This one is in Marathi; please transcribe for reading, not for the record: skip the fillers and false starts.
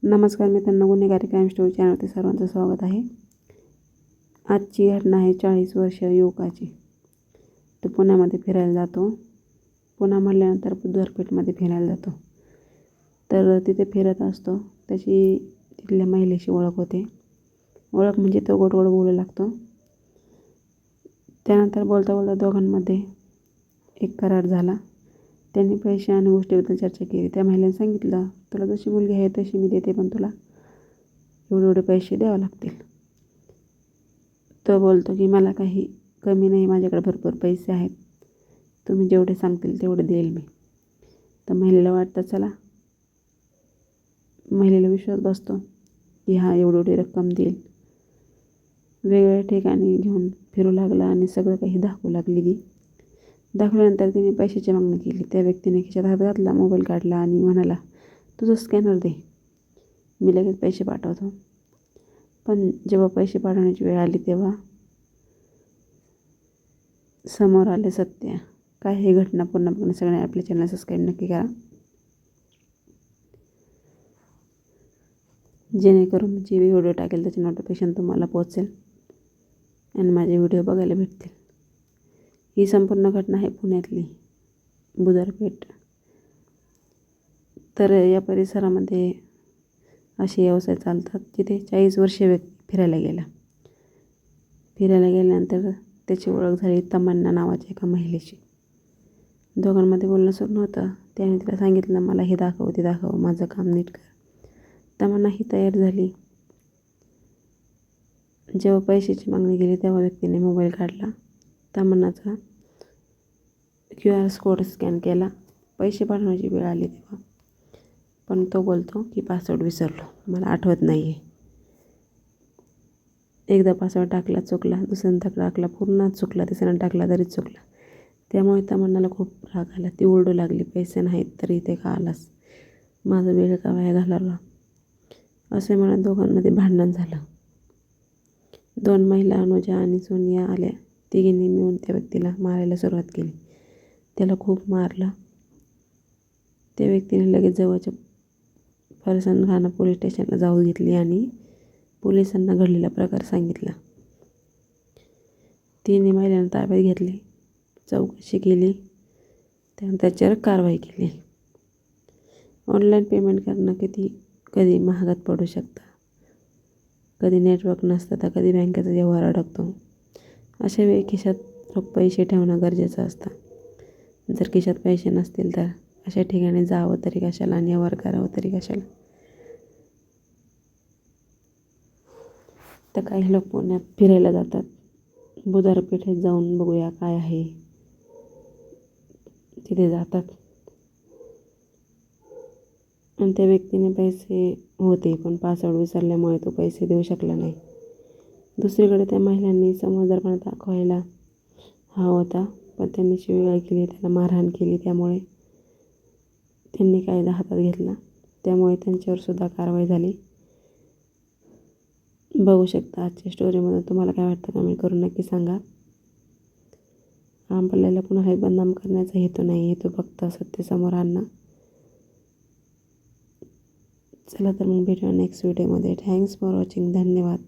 नमस्कार मित्रांनो, गुन्हेगारी क्राईम स्टोरी चॅनलवरती सर्वांचं स्वागत आहे. आजची घटना आहे 40 वर्षीय युवकाची. तो पुण्यामध्ये फिरायला जातो. पुन्हा म्हणल्यानंतर बुधवारपेठमध्ये फिरायला जातो. तर तिथे फिरत असतो. त्याची तिथल्या महिलेशी ओळख होते. ओळख म्हणजे तो गोड गोड बोलू लागतो. त्यानंतर बोलता बोलता दोघांमध्ये एक करार झाला. त्यांनी पैसे आणि गोष्टीबद्दल चर्चा केली. त्या महिलेने सांगितलं, तुला जशी मुलगी आहे तशी मी देते, पण तुला एवढे एवढे पैसे द्यावे लागतील. तो बोलतो की मला काही कमी नाही, माझ्याकडे भरपूर पैसे आहेत, तुम्ही जेवढे सांगतील तेवढे देईल मी. तर महिलेला वाटतं चला, महिलेला विश्वास बसतो की हा एवढी एवढी रक्कम देईल. वेगवेगळ्या ठिकाणी घेऊन फिरू लागला आणि सगळं काही दाखवू लागली ती. दाखवल्यानंतर तिने पैशाची मागणी केली. त्या व्यक्तीने खिशात हात घातला, मोबाईल काढला आणि म्हणाला, तुझं स्कॅनर दे, मी लगेच पैसे पाठवतो. पण जेव्हा पैसे पाठवण्याची वेळ आली तेव्हा समोर आले सत्य. काय ही घटना पूर्ण बघण्यासाठी सगळ्यांनी आपल्या चॅनल सबस्क्राईब नक्की करा, जेणेकरून जे व्हिडिओ टाकेल त्याचे नोटिफिकेशन तुम्हाला पोहोचेल आणि माझे व्हिडिओ बघायला भेटतील. ही संपूर्ण घटना आहे पुण्यातली, बुधवारपेठ. तर या परिसरामध्ये असे व्यवसाय चालतात जिथे 40 वर्षे व्यक्ती फिरायला गेल्यानंतर त्याची ओळख झाली तमन्ना नावाच्या एका महिलेची. दोघांमध्ये बोलणं सुरू नव्हतं. त्याने तिला सांगितलं, मला हे दाखव ते दाखव, माझं काम नीट कर. तमन्ना ही तयार झाली. जेव्हा पैशाची मागणी केली तेव्हा व्यक्तीने मोबाईल काढला, तमन्नाचा QR कोड स्कॅन केला. पैसे पाठवण्याची वेळ आली तेव्हा पण तो बोलतो की पासवर्ड विसरलो, मला आठवत नाही आहे. एकदा पासवर्ड टाकला चुकला, दुसऱ्यांदा टाकला पुन्हा चुकला, तिसऱ्यांदा टाकला तरी चुकला. त्यामुळे तमन्नाला खूप राग आला. ती ओरडू लागली, पैसे नाहीत तरी इथे का आलास, माझा वेळ का वाया घालवला, असे म्हणत दोघांमध्ये भांडण झालं. 2 महिला अनुजा आणि सोनिया आल्या. तिघींनी मिळून त्या व्यक्तीला मारायला सुरुवात केली. त्याला खूप मारलं. त्या व्यक्तीने लगेच जवळच्या फरसाणखाना पोलीस स्टेशनला जाऊ घेतली आणि पोलिसांना घडलेला प्रकार सांगितला. 3 महिलांना ताब्यात घेतले, चौकशी केली, त्यानंतर त्याच्यावर कारवाई केली. ऑनलाईन पेमेंट करणं कधी महागात पडू शकतं. कधी नेटवर्क नसतं तर कधी बँकेचा व्यवहार अडकतो. अशा वेळी खिशात पैसे ठेवणं गरजेचं असतं. जर खिशात पैसे नसतील तर अशा ठिकाणी जावं तरी कशाला आणि व्यवहार करावं तरी कशाला. तर काही लोक पुण्यात फिरायला जातात. बुधवारपेठेत जाऊन बघूया काय आहे, तिथे जातात आणि त्या व्यक्तीने पैसे होते पण पासवर्ड विसरल्यामुळे तो पैसे देऊ शकला नाही. दुसरीकडे त्या महिलांनी समजदारपणा दाखवायला हवा होता, पण त्यांनी शिवीगाळ केली, त्याला मारहाण केली. त्यामुळे त्यांनी कायदा हातात घेतला. त्यामुळे त्यांच्यावर सुद्धा कारवाई झाली. बघू शकता आजच्या स्टोरीमध्ये. तुम्हाला काय वाटतं कमेंट करून नक्की सांगा. आपल्याला कुणालाही बदनाम करण्याचा हेतू नाही, हेतू फक्त सत्य समोर आणणं. चला तर मग भेटूया नेक्स्ट व्हिडिओमध्ये. Thanks for watching. धन्यवाद.